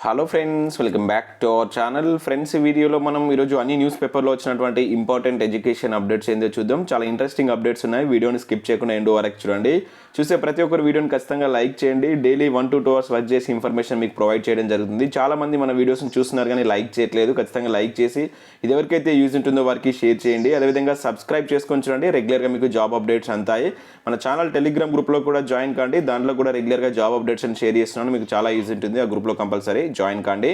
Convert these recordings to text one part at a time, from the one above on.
Hello friends, welcome back to our channel. Friends, ఈ వీడియోలో మనం ఈరోజు అన్ని న్యూస్ పేపర్లో వచ్చినటువంటి ఇంపార్టెంట్ ఎడ్యుకేషన్ అప్డేట్స్ ఏందో చూద్దాం. చాలా ఇంట్రెస్టింగ్ అప్డేట్స్ ఉన్నాయి. వీడియోని స్కిప్ చేయకుండా ఎండ్ వరకు చూడండి. చూసే ప్రతి ఒక్కరు వీడియోని ఖచ్చితంగా లైక్ చేయండి. డైలీ 1 to 2 hours వర్క్ చేసి ఇన్ఫర్మేషన్ మీకు ప్రొవైడ్ చేయడం జరుగుతుంది. చాలామంది మన వీడియోస్ని చూస్తున్నారు కానీ లైక్ చేయట్లేదు. ఖచ్చితంగా లైక్ చేసి ఇది ఎవరికైతే యూజ్ ఉంటుందో వారికి షేర్ చేయండి. అదేవిధంగా సబ్స్క్రైబ్ చేసుకొని చూడండి. రెగ్యులర్గా మీకు జాబ్ అప్డేట్స్ అంతాయి. మన ఛానల్ టెలిగ్రామ్ గ్రూప్లో కూడా జాయిన్ కాండి. దాంట్లో కూడా రెగ్యులర్గా జాబ్ అప్డేట్స్ అని షేర్ చేస్తున్నాను. మీకు చాలా యూజ్ ఉంటుంది. ఆ గ్రూప్లో కంపల్సరీ జాయిన్ కాండి.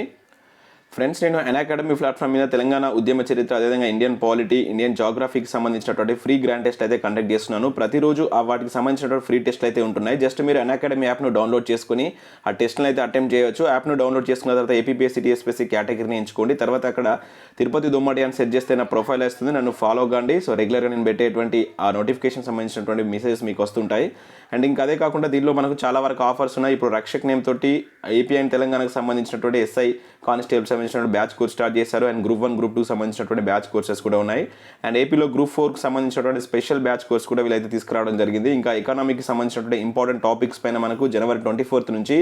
ఫ్రెండ్స్, నేను అకాడమీ ప్లాట్ఫామ్ మీద తెలంగాణ ఉద్యమ చరిత్ర, అదేవిధంగా ఇండియన్ పాలిటీ, ఇండియన్ జాగ్రఫీకి సంబంధించినటువంటి ఫ్రీ గ్రాండ్ టెస్ట్ అయితే కండక్ట్ చేస్తున్నాను. ప్రతిరోజు వాటికి సంబంధించినటువంటి ఫ్రీ టెస్ట్లు అయితే ఉంటున్నాయి. జస్ట్ మీరు అకాడమీ యాప్ను డౌన్లోడ్ చేసుకుని ఆ టెస్ట్లను అయితే అటెంప్ట్ చేయవచ్చు. యాప్ను డౌన్లోడ్ చేసుకున్న తర్వాత ఏపీఎస్సీ టీఎస్పీఎస్సీ కేటగిరీని ఎంచుకోండి. తర్వాత అక్కడ తిరుపతి దొమ్మటి అని సెట్ చేస్తే నా ప్రొఫైల్ వస్తుంది. నన్ను ఫాలో కాండి. సో రెగ్యులర్గా నేను పెట్టేటువంటి ఆ నోటిఫికేషన్ సంబంధించినటువంటి మెసేజెస్ మీకు వస్తుంటాయి. అండ్ ఇంకా అదే కాకుండా దీనిలో మనకు చాలా వరకు ఆఫర్స్ ఉన్నాయి. ఇప్పుడు రక్షక్ నేమ్ తోటి ఏపీ అండ్ తెలంగాణకు సంబంధించినటువంటి ఎస్ఐ కానిస్టేబుల్ సంబంధించినటువంటి బ్యాచ్ కోర్స్ స్టార్ట్ చేశారు. అండ్ గ్రూప్ 1 గ్రూప్ 2 సంబంధించినటువంటి బ్యాచ్ కోర్సెస్ కూడా ఉన్నాయి. అండ్ ఏపీలో గ్రూప్ 4కి సంబంధించినటువంటి స్పెషల్ బ్యాచ్ కోర్స్ కూడా వీళ్ళైతే తీసుకురావడం జరిగింది. ఇంకా ఎకానమీకి సంబంధించినటువంటి ఇంపార్టెంట్ టాపిక్స్ పైన మనకు జనవరి 24th నుంచి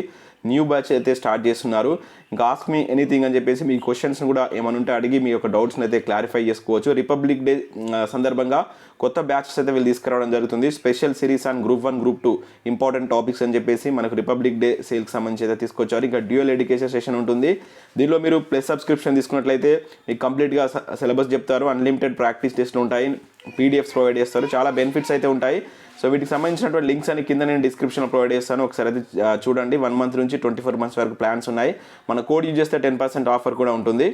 న్యూ బ్యాచ్ అయితే స్టార్ట్ చేస్తున్నారు. ఇంకా ఆస్క్ మీ ఎనీథింగ్ అని చెప్పేసి మీ క్వశ్చన్స్ని కూడా ఏమైనా ఉంటే అడిగి మీ యొక్క డౌట్స్ని అయితే క్లారిఫై చేసుకోవచ్చు. రిపబ్లిక్ డే సందర్భంగా కొత్త బ్యాచెస్ అయితే వీళ్ళు తీసుకురావడం జరుగుతుంది. Special series and group 1 group 2 important topics అని చెప్పేసి మనకు రిపబ్లిక్ డే సేల్కి సంబంధించి అయితే తీసుకొచ్చారు. ఇంకా డ్యూయల్ ఎడ్యుకేషన్ సెషన్ ఉంటుంది. దీనిలో మీరు ప్లస్ సబ్స్క్రిప్షన్ తీసుకున్నట్లయితే మీకు కంప్లీట్గా సిలబస్ చెప్తారు. అన్లిమిటెడ్ ప్రాక్టీస్ టెస్ట్లు ఉంటాయి. పీడిఎఫ్స్ ప్రొవైడ్ చేస్తారు. చాలా బెనిఫిట్స్ అయితే ఉంటాయి. సో వీటికి సంబంధించినటువంటి లింక్స్ అని కింద నేను డిస్క్రిప్షన్లో ప్రొవైడ్ చేస్తాను. ఒకసారి అయితే చూడండి. 1 month నుంచి 24 months వరకు ప్లాన్స్ ఉన్నాయి. మన కోడ్ యూజ్ చేస్తే 10% ఆఫర్ కూడా ఉంటుంది.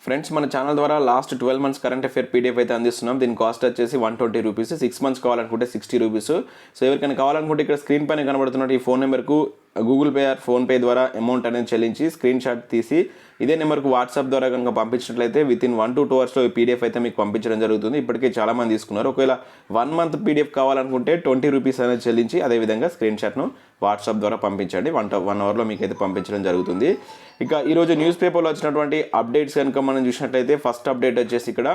ఫ్రెండ్స్, మన ఛానల్ ద్వారా last 12 months current affair PDF అయితే అందిస్తున్నాం. దీని కాస్ట్ వచ్చేసి 120 రూపీస్. 6 months కావాలనుకుంటే 60 రూపీస్. సో ఎవరికైనా కావాలనుకుంటే ఇక్కడ స్క్రీన్ పైన కనబడుతున్నట్టు ఈ ఫోన్ నెంబర్కు గూగుల్ పే ఆర్ ఫోన్పే ద్వారా అమౌంట్ అనేది చెల్లించి స్క్రీన్ షాట్ తీసి ఇదే నెంబర్కు వాట్సాప్ ద్వారా కనుక పంపించినట్లయితే వితిన్ 1 to 2 hours ఈ పీడిఎఫ్ అయితే మీకు పంపించడం జరుగుతుంది. ఇప్పటికే చాలామంది తీసుకున్నారు. ఒకవేళ 1 month పీడిఎఫ్ కావాలనుకుంటే 20 రూపీస్ అనేది చెల్లించి అదేవిధంగా స్క్రీన్ షాట్ను వాట్సాప్ ద్వారా పంపించండి. 1 hourలో మీకు అయితే పంపించడం జరుగుతుంది. ఇక ఈరోజు న్యూస్ పేపర్లో వచ్చినటువంటి అప్డేట్స్ కనుక మనం చూసినట్లయితే ఫస్ట్ అప్డేట్ వచ్చేసి ఇక్కడ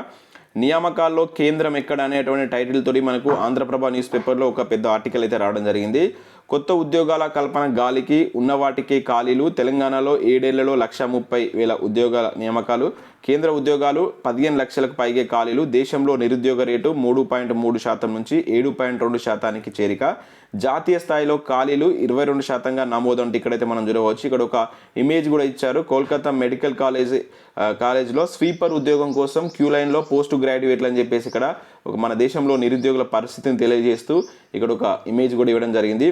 నియామకాల్లో కేంద్రం ఎక్కడ అనేటువంటి టైటిల్ తోటి మనకు ఆంధ్రప్రభ న్యూస్ పేపర్లో ఒక పెద్ద ఆర్టికల్ అయితే రావడం జరిగింది. కొత్త ఉద్యోగాల కల్పన గాలికి ఉన్న వాటికే ఖాళీలు. తెలంగాణలో 7 ఏళ్లలో 130,000 ఉద్యోగాల నియామకాలు. కేంద్ర ఉద్యోగాలు 15 లక్షలకు పైగే ఖాళీలు. దేశంలో నిరుద్యోగ రేటు 3.3% నుంచి 7.2%కి చేరిక. జాతీయ స్థాయిలో ఖాళీలు 22%గా నమోదు అంటే ఇక్కడైతే మనం చూడవచ్చు. ఇక్కడ ఒక ఇమేజ్ కూడా ఇచ్చారు. కోల్కతా మెడికల్ కాలేజ్లో స్వీపర్ ఉద్యోగం కోసం క్యూ లైన్లో పోస్ట్ గ్రాడ్యుయేట్లు అని చెప్పేసి ఇక్కడ ఒక మన దేశంలో నిరుద్యోగుల పరిస్థితిని తెలియజేస్తూ ఇక్కడ ఒక ఇమేజ్ కూడా ఇవ్వడం జరిగింది.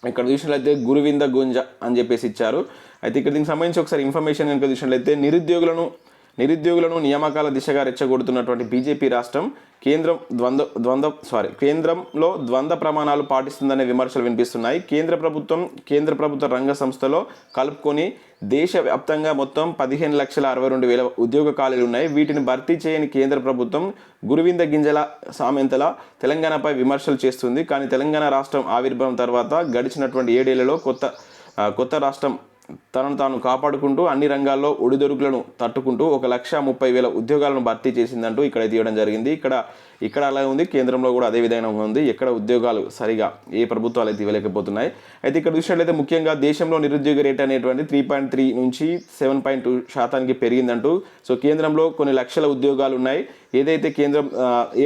ఇక్కడ చూసినట్లయితే గురువింద గుంజ అని చెప్పేసి ఇచ్చారు. అయితే ఇక్కడ దీనికి సంబంధించి ఒకసారి ఇన్ఫర్మేషన్ కనుక చూసినట్లయితే నిరుద్యోగులను నియామకాల దిశగా రెచ్చగొడుతున్నటువంటి బీజేపీ రాష్ట్రం కేంద్రంలో ద్వంద్వ ప్రమాణాలు పాటిస్తుందనే విమర్శలు వినిపిస్తున్నాయి. కేంద్ర ప్రభుత్వ రంగ సంస్థలో కలుపుకొని దేశవ్యాప్తంగా మొత్తం 15,62,000 ఉద్యోగ ఖాళీలు ఉన్నాయి. వీటిని భర్తీ చేయని కేంద్ర ప్రభుత్వం గురువింద గింజల సామెంతల తెలంగాణపై విమర్శలు చేస్తుంది. కానీ తెలంగాణ రాష్ట్రం ఆవిర్భావం తర్వాత గడిచినటువంటి 7 ఏళ్లలో కొత్త రాష్ట్రం తనను తాను కాపాడుకుంటూ అన్ని రంగాల్లో ఒడిదొడుకులను తట్టుకుంటూ 1,30,000 ఉద్యోగాలను భర్తీ చేసిందంటూ ఇక్కడ తీయడం జరిగింది. ఇక్కడ అలా ఉంది. కేంద్రంలో కూడా అదే విధంగా ఉంది. ఎక్కడ ఉద్యోగాలు సరిగా ఏ ప్రభుత్వాలు అయితే ఇవ్వలేకపోతున్నాయి. అయితే ఇక్కడ చూసినట్లయితే ముఖ్యంగా దేశంలో నిరుద్యోగ రేట్ అనేటువంటి 3.3 నుంచి 7.2% పెరిగిందంటూ. సో కేంద్రంలో కొన్ని లక్షల ఉద్యోగాలు ఉన్నాయి. ఏదైతే కేంద్రం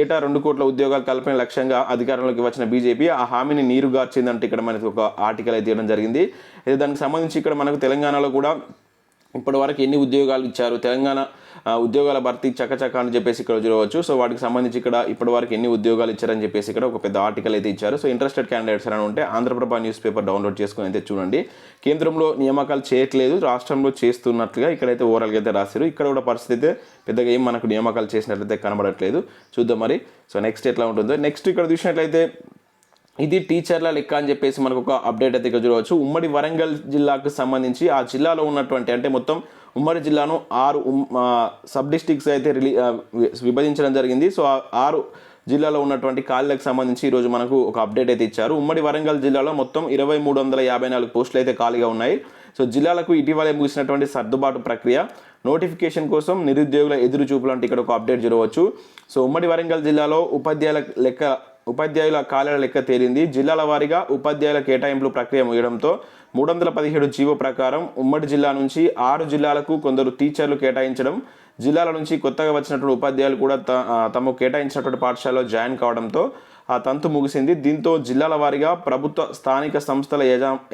ఏటా 2 కోట్ల ఉద్యోగాలు కల్పన లక్ష్యంగా అధికారంలోకి వచ్చిన బీజేపీ ఆ హామీని నీరుగార్చిందంటే ఇక్కడ మనకి ఒక ఆర్టికల్ అయితే ఇవ్వడం జరిగింది. అయితే దానికి సంబంధించి ఇక్కడ మనకు తెలంగాణలో కూడా ఇప్పటి వరకు ఎన్ని ఉద్యోగాలు ఇచ్చారు, తెలంగాణ ఉద్యోగాల భర్తీ చకచక అని చెప్పేసి ఇక్కడ చూడవచ్చు. సో వాటికి సంబంధించి ఇక్కడ ఇప్పటి వరకు ఎన్ని ఉద్యోగాలు ఇచ్చారని చెప్పేసి ఇక్కడ ఒక పెద్ద ఆర్టికల్ అయితే ఇచ్చారు. సో ఇంట్రెస్టెడ్ క్యాండిడేట్స్ అని ఉంటే ఆంధ్రప్రభ న్యూస్ పేపర్ డౌన్లోడ్ చేసుకుని అయితే చూడండి. కేంద్రంలో నియామకాలు చేయట్లేదు, రాష్ట్రంలో చేస్తున్నట్లుగా ఇక్కడైతే ఓవరాల్గా అయితే రాశారు. ఇక్కడ కూడా పరిస్థితి అయితే పెద్దగా ఏం మనకు నియామకాలు చేసినట్లయితే కనబడట్లేదు. చూద్దాం మరి. సో నెక్స్ట్ ఎట్లా ఉంటుందో. నెక్స్ట్ ఇక్కడ చూసినట్లయితే ఇది టీచర్ల లెక్క అని చెప్పేసి మనకు ఒక అప్డేట్ అయితే ఇక్కడ చూడవచ్చు. ఉమ్మడి వరంగల్ జిల్లాకు సంబంధించి ఆ జిల్లాలో ఉన్నటువంటి అంటే మొత్తం ఉమ్మడి జిల్లాను 6 సబ్ డిస్ట్రిక్ట్స్ అయితే విభజించడం జరిగింది. సో 6 జిల్లాలో ఉన్నటువంటి ఖాళీలకు సంబంధించి ఈరోజు మనకు ఒక అప్డేట్ అయితే ఇచ్చారు. ఉమ్మడి వరంగల్ జిల్లాలో మొత్తం 2,354 పోస్టులు అయితే ఖాళీగా ఉన్నాయి. సో జిల్లాలకు ఇటీవలే ముగిసినటువంటి సర్దుబాటు ప్రక్రియ నోటిఫికేషన్ కోసం నిరుద్యోగుల ఎదురు చూపులు అంటే ఇక్కడ ఒక అప్డేట్ చూడవచ్చు. సో ఉమ్మడి వరంగల్ జిల్లాలో ఉపాధ్యాయుల ఖాళీల లెక్క తేలింది. జిల్లాల వారీగా ఉపాధ్యాయుల కేటాయింపులు ప్రక్రియ ముగియడంతో 317 జీవో ప్రకారం ఉమ్మడి జిల్లా నుంచి 6 జిల్లాలకు కొందరు టీచర్లు కేటాయించడం, జిల్లాల నుంచి కొత్తగా వచ్చినటువంటి ఉపాధ్యాయులు కూడా తమకు కేటాయించినటువంటి పాఠశాలలో జాయిన్ కావడంతో ఆ తంతు ముగిసింది. దీంతో జిల్లాల వారీగా ప్రభుత్వ స్థానిక సంస్థల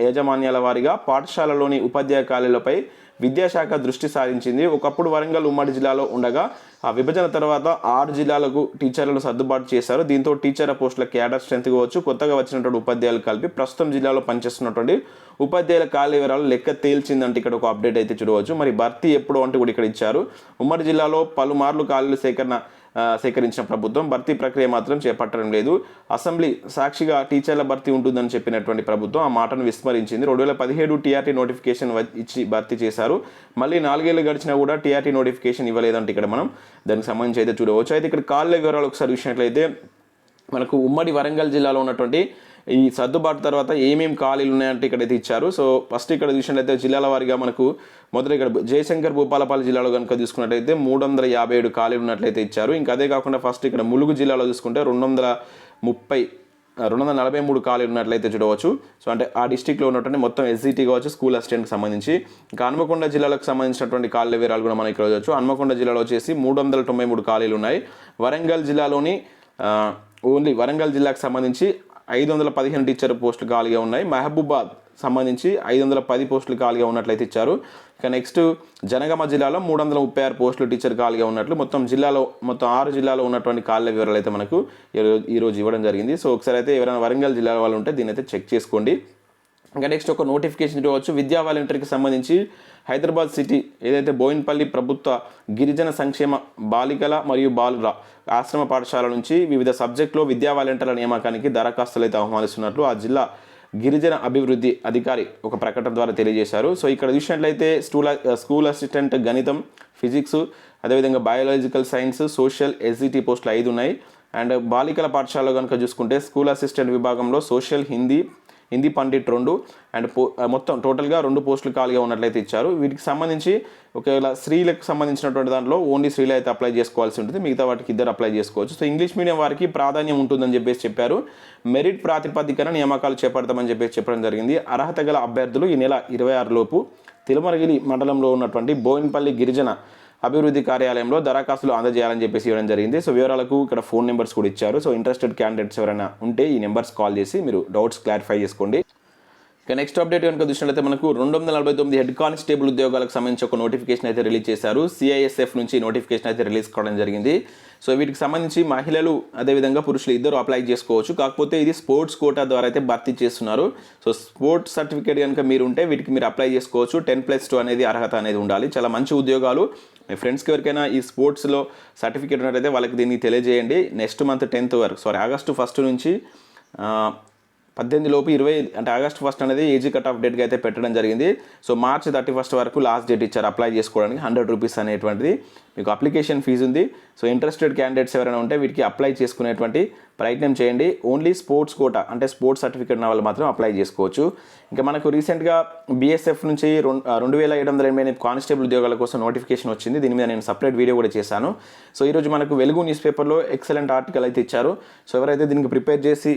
యాజమాన్యాల వారీగా పాఠశాలలోని ఉపాధ్యాయ ఖాళీలపై విద్యాశాఖ దృష్టి సారించింది. ఒకప్పుడు వరంగల్ ఉమ్మడి జిల్లాలో ఉండగా ఆ విభజన తర్వాత 6 జిల్లాలకు టీచర్లను సర్దుబాటు చేశారు. దీంతో టీచర్ల పోస్టుల క్యాడర్ స్ట్రెంత్ కావచ్చు, కొత్తగా వచ్చినటువంటి ఉపాధ్యాయులు కలిపి ప్రస్తుతం జిల్లాలో పనిచేస్తున్నటువంటి ఉపాధ్యాయుల ఖాళీ వివరాలు లెక్క తేల్చిందంటే ఇక్కడ ఒక అప్డేట్ అయితే చూడవచ్చు. మరి భర్తీ ఎప్పుడు అంటే కూడా ఇక్కడ ఇచ్చారు. ఉమ్మడి జిల్లాలో పలుమార్లు ఖాళీలు సేకరించిన ప్రభుత్వం భర్తీ ప్రక్రియ మాత్రం చేపట్టడం లేదు. అసెంబ్లీ సాక్షిగా టీచర్ల భర్తీ ఉంటుందని చెప్పినటువంటి ప్రభుత్వం ఆ మాటను విస్మరించింది. 2017 టీఆర్టీ నోటిఫికేషన్ ఇచ్చి భర్తీ చేశారు. మళ్ళీ 4 ఏళ్ళు గడిచినా కూడా టీఆర్టీ నోటిఫికేషన్ ఇవ్వలేదంటే ఇక్కడ మనం దానికి సంబంధించి అయితే చూడవచ్చు. అయితే ఇక్కడ ఖాళీల వివరాలు ఒకసారి చూసినట్లయితే మనకు ఉమ్మడి వరంగల్ జిల్లాలో ఉన్నటువంటి ఈ సర్దుబాటు తర్వాత ఏమేమి ఖాళీలు ఉన్నాయంటే ఇక్కడైతే ఇచ్చారు. సో ఫస్ట్ ఇక్కడ చూసినట్లయితే జిల్లాల వారీగా మనకు మొదట ఇక్కడ జయశంకర్ భూపాలపల్లి జిల్లాలో కనుక చూసుకున్నట్లయితే 357 ఖాళీలు ఉన్నట్లయితే ఇచ్చారు. ఇంకా అదే కాకుండా ఫస్ట్ ఇక్కడ ములుగు జిల్లాలో చూసుకుంటే 243 ఖాళీలు ఉన్నట్లయితే చూడవచ్చు. సో అంటే ఆ డిస్టిక్లో ఉన్నటువంటి మొత్తం ఎస్జిటి కావచ్చు, స్కూల్ అసిస్టెంట్కి సంబంధించి. ఇంకా హన్మకొండ జిల్లాలకు సంబంధించినటువంటి ఖాళీల వివరాలు కూడా మనం ఇక్కడ చూడవచ్చు. హన్మకొండ జిల్లాలో వచ్చేసి 393 ఖాళీలు ఉన్నాయి. వరంగల్ జిల్లాలోని ఓన్లీ వరంగల్ జిల్లాకు సంబంధించి 515 టీచర్ పోస్టులు ఖాళీగా ఉన్నాయి. మహబూబాద్ సంబంధించి 510 పోస్టులు ఖాళీగా ఉన్నట్లయితే ఇచ్చారు. ఇక నెక్స్ట్ జనగామ జిల్లాలో 336 పోస్టులు టీచర్ ఖాళీగా ఉన్నట్లు మొత్తం 6 జిల్లాలో ఉన్నటువంటి ఖాళీల వివరాలు అయితే మనకు ఈరోజు ఇవ్వడం జరిగింది. సో ఒకసారి అయితే ఎవరైనా వరంగల్ జిల్లా వాళ్ళు ఉంటే దీని అయితే చెక్ చేసుకోండి. ఇంకా నెక్స్ట్ ఒక నోటిఫికేషన్ ఇవ్వచ్చు. విద్యా వాలంటీర్కి సంబంధించి హైదరాబాద్ సిటీ ఏదైతే బోయిన్పల్లి ప్రభుత్వ గిరిజన సంక్షేమ బాలికల మరియు బాలుర ఆశ్రమ పాఠశాల నుంచి వివిధ సబ్జెక్టులో విద్యా వాలంటీర్ల నియామకానికి దరఖాస్తులు అయితే ఆహ్వానిస్తున్నట్లు ఆ జిల్లా గిరిజన అభివృద్ధి అధికారి ఒక ప్రకటన ద్వారా తెలియజేశారు. సో ఇక్కడ చూసినట్లయితే స్కూల్ అసిస్టెంట్ గణితం, ఫిజిక్స్, అదేవిధంగా బయాలజికల్ సైన్స్, సోషల్, ఎస్జిటి పోస్టులు 5 ఉన్నాయి. అండ్ బాలికల పాఠశాలలో కనుక చూసుకుంటే స్కూల్ అసిస్టెంట్ విభాగంలో సోషల్, హిందీ పండిట్ 2 అండ్ మొత్తం టోటల్గా 2 పోస్టులు ఖాళీగా ఉన్నట్లయితే ఇచ్చారు. వీటికి సంబంధించి ఒకవేళ స్త్రీలకు సంబంధించినటువంటి దాంట్లో ఓన్లీ స్త్రీలు అయితే అప్లై చేసుకోవాల్సి ఉంటుంది, మిగతా వాటికి ఇద్దరు అప్లై చేసుకోవచ్చు. సో ఇంగ్లీష్ మీడియం వారికి ప్రాధాన్యం ఉంటుందని చెప్పారు. మెరిట్ ప్రాతిపదికన నియామకాలు చేపడతామని చెప్పడం జరిగింది. అర్హత గల అభ్యర్థులు ఈ నెల 26 లోపు తిరుమలగిరి మండలంలో ఉన్నటువంటి బోయిన్పల్లి గిరిజన అభివృద్ధి కార్యాలయంలో దరఖాస్తులు అందజేయాలని ఇవ్వడం జరిగింది. సో వివరాలకు ఇక్కడ ఫోన్ నెంబర్స్ కూడా ఇచ్చారు. సో ఇంట్రెస్టెడ్ క్యాండిడేట్స్ ఎవరైనా ఉంటే ఈ నెంబర్స్ కాల్ చేసి మీరు డౌట్స్ క్లారిఫై చేసుకోండి. ఇక నెక్స్ట్ అప్డేట్ కనుక చూసినట్లయితే మనకు 249 హెడ్ కానిస్టేబుల్ ఉద్యోగాలకు సంబంధించి ఒక నోటిఫికేషన్ అయితే రిలీజ్ చేశారు. సిఐఎస్ఎఫ్ నుంచి నోటిఫికేషన్ అయితే రిలీజ్ కావడం జరిగింది. సో వీటికి సంబంధించి మహిళలు అదేవిధంగా పురుషులు ఇద్దరు అప్లై చేసుకోవచ్చు. కాకపోతే ఇది స్పోర్ట్స్ కోటా ద్వారా అయితే భర్తీ చేస్తున్నారు. సో స్పోర్ట్స్ సర్టిఫికేట్ కనుక మీరు ఉంటే వీటికి మీరు అప్లై చేసుకోవచ్చు. 10+2 అనేది అర్హత అనేది ఉండాలి. చాలా మంచి ఉద్యోగాలు. మీ ఫ్రెండ్స్కి ఎవరికైనా ఈ స్పోర్ట్స్లో సర్టిఫికేట్ ఉన్నట్లయితే వాళ్ళకి దీన్ని తెలియజేయండి. నెక్స్ట్ మంత్ 10th వరకు ఆగస్టు 1 నుంచి 18 లోపు 20 అంటే ఆగస్టు 1 అనేది ఏజీ కట్ ఆఫ్ డేట్గా అయితే పెట్టడం జరిగింది. సో మార్చ్ 31 వరకు లాస్ట్ డేట్ ఇచ్చారు అప్లై చేసుకోవడానికి. 100 రూపీస్ అనేటువంటిది మీకు అప్లికేషన్ ఫీజు ఉంది. సో ఇంట్రెస్టెడ్ క్యాండిడేట్స్ ఎవరైనా ఉంటే వీటికి అప్లై చేసుకునేటువంటి ప్రయత్నం చేయండి. ఓన్లీ స్పోర్ట్స్ కోటా అంటే స్పోర్ట్స్ సర్టిఫికేట్ ఉన్న వాళ్ళు మాత్రం అప్లై చేసుకోవచ్చు. ఇంకా మనకు రీసెంట్గా బీఎస్ఎఫ్ నుంచి 2788 కానిస్టేబుల్ ఉద్యోగాల కోసం నోటిఫికేషన్ వచ్చింది. దీని మీద నేను సపరేట్ వీడియో కూడా చేశాను. సో ఈరోజు మనకు వెలుగు న్యూస్ పేపర్లో ఎక్సలెంట్ ఆర్టికల్ అయితే ఇచ్చారు. సో ఎవరైతే దీనికి ప్రిపేర్ చేసి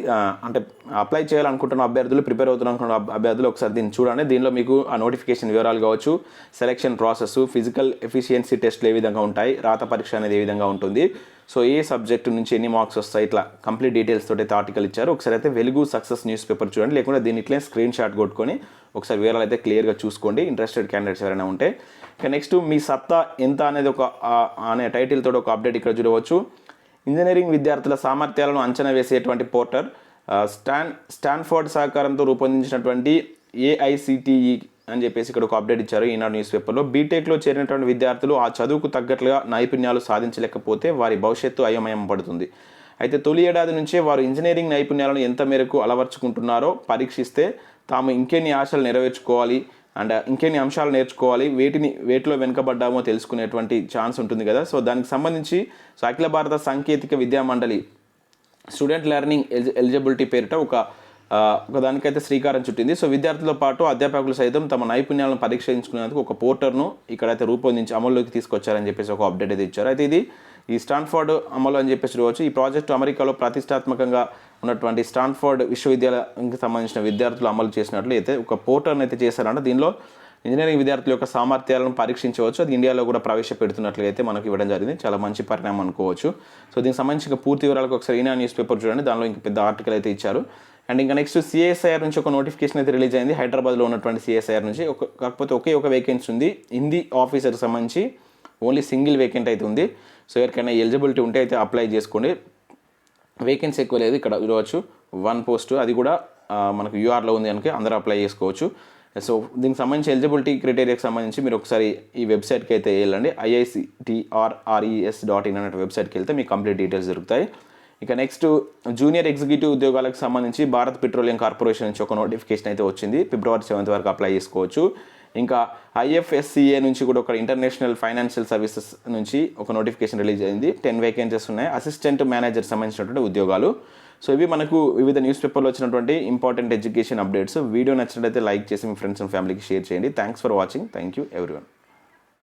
అంటే అప్లై చేయాలనుకుంటున్న అభ్యర్థులు, ప్రిపేర్ అవుతున్న అభ్యర్థులు ఒకసారి దీన్ని చూడండి. దీనిలో మీకు ఆ నోటిఫికేషన్ వివరాలు కావచ్చు, సెలెక్షన్ ప్రాసెస్, ఫిజికల్ ఎఫిషియన్సీ టెస్ట్లు ఏ విధంగా ఉంటాయి, రాత పరీక్ష అనేది ఏ విధంగా ఉంటుంది, సో ఏ సబ్జెక్టు నుంచి ఎన్ని మార్క్స్ వస్తాయి, ఇట్లా కంప్లీట్ డీటెయిల్స్ తోటి అయితే ఆర్టికల్ ఇచ్చారు. ఒకసారి అయితే వెలుగు సక్సెస్ న్యూస్ పేపర్ చూడండి, లేకుంటే దీని ఇట్లే స్క్రీన్ షాట్ కొట్టుకొని ఒకసారి వివరాలు అయితే క్లియర్గా చూసుకోండి ఇంట్రెస్టెడ్ క్యాండిడేట్స్ ఎవరైనా ఉంటే. ఇక నెక్స్ట్ మీ సత్తా ఎంత అనేది అనే టైటిల్ తోటి ఒక అప్డేట్ ఇక్కడ చూడవచ్చు. ఇంజనీరింగ్ విద్యార్థుల సామర్థ్యాలను అంచనా వేసేటువంటి పోర్టల్ స్టాన్ఫోర్డ్ సహకారంతో రూపొందించినటువంటి ఏఐసిటిఈ అని చెప్పేసి ఇక్కడ ఒక అప్డేట్ ఇచ్చారు ఈనాడు న్యూస్ పేపర్లో. బీటెక్లో చేరినటువంటి విద్యార్థులు ఆ చదువుకు తగ్గట్లుగా నైపుణ్యాలు సాధించలేకపోతే వారి భవిష్యత్తు అయోమయం పడుతుంది. అయితే తొలి ఏడాది నుంచే వారు ఇంజనీరింగ్ నైపుణ్యాలను ఎంత మేరకు అలవర్చుకుంటున్నారో పరీక్షిస్తే తాము ఇంకెన్ని ఆశలు నెరవేర్చుకోవాలి అండ్ ఇంకెన్ని అంశాలు నేర్చుకోవాలి, వేటిలో వెనుకబడ్డామో తెలుసుకునేటువంటి ఛాన్స్ ఉంటుంది కదా. సో దానికి సంబంధించి అఖిల భారత సాంకేతిక విద్యా మండలి స్టూడెంట్ లెర్నింగ్ ఎలిజిబిలిటీ పేరిట ఒకదానికైతే శ్రీకారం చుట్టింది. సో విద్యార్థులతో పాటు అధ్యాపకులు సైతం తమ నైపుణ్యాలను పరీక్షించుకునేందుకు ఒక పోర్టర్ను ఇక్కడైతే రూపొందించి అమల్లోకి తీసుకొచ్చారని చెప్పేసి ఒక అప్డేట్ అయితే ఇచ్చారు. అయితే ఇది ఈ స్టాన్ఫోర్డ్ అమలు అని చెప్పేసి చూడవచ్చు. ఈ ప్రాజెక్టు అమెరికాలో ప్రతిష్టాత్మకంగా ఉన్నటువంటి స్టాన్ఫోర్డ్ విశ్వవిద్యాలయానికి సంబంధించిన విద్యార్థులు అమలు చేసినట్లు అయితే ఒక పోర్టల్ని అయితే చేశారంటే దీనిలో ఇంజనీరింగ్ విద్యార్థుల యొక్క సామర్థ్యాలను పరీక్షించవచ్చు. అది ఇండియాలో కూడా ప్రవేశపెడుతున్నట్లు అయితే మనకు ఇవ్వడం జరిగింది. చాలా మంచి పరిణామం అనుకోవచ్చు. సో దీనికి సంబంధించి పూర్తి వివరాలకు ఒకసారి ఈనా న్యూస్ పేపర్ చూడండి, దానిలో ఇంకా పెద్ద ఆర్టికల్ అయితే ఇచ్చారు. అండ్ ఇంకా నెక్స్ట్ సిఎస్ఐఆర్ నుంచి ఒక నోటిఫికేషన్ అయితే రిలీజ్ అయింది. హైదరాబాద్లో ఉన్నటువంటి సిఎస్ఐఆర్ నుంచి కాకపోతే ఒక వేకెన్సీ ఉంది. హిందీ ఆఫీసర్కి సంబంధించి ఓన్లీ సింగిల్ వేకెంట్ అయితే ఉంది. సో ఎవరికైనా ఎలిజిబిలిటీ ఉంటే అయితే అప్లై చేసుకోండి. వేకెన్సీ ఎక్కువ లేదు, ఇక్కడ చూడవచ్చు 1 పోస్ట్, అది కూడా మనకు యూఆర్లో ఉంది కనుక అందరూ అప్లై చేసుకోవచ్చు. సో దీనికి సంబంధించి ఎలిజిబిలిటీ క్రైటీరియాకి సంబంధించి మీరు ఒకసారి ఈ వెబ్సైట్కి అయితే వెళ్ళండి. IICTRRES.in అనే వెబ్సైట్కి వెళ్తే మీకు కంప్లీట్ డీటెయిల్స్ దొరుకుతాయి. ఇక నెక్స్ట్ జూనియర్ ఎగ్జిక్యూటివ్ ఉద్యోగాలకు సంబంధించి భారత్ పెట్రోలియం కార్పొరేషన్ నుంచి ఒక నోటిఫికేషన్ అయితే వచ్చింది. February 7th వరకు అప్లై చేసుకోవచ్చు. ఇంకా IFSCA నుంచి కూడా ఒక ఇంటర్నేషనల్ ఫైనాన్షియల్ సర్వీసెస్ నుంచి ఒక నోటిఫికేషన్ రిలీజ్ అయింది. 10 వేకెన్సీస్ ఉన్నాయి. అసిస్టెంట్ మేనేజర్ సంబంధించినటువంటి ఉద్యోగాలు. సో ఇవి మనకు వివిధ న్యూస్ పేపర్లో వచ్చినటువంటి ఇంపార్టెంట్ ఎడ్యుకేషన్ అప్డేట్స్. వీడియో నచ్చినట్లయితే లైక్ చేసి మీ ఫ్రెండ్స్ అండ్ ఫ్యామిలీకి షేర్ చేయండి. Thanks for watching. Thank you everyone.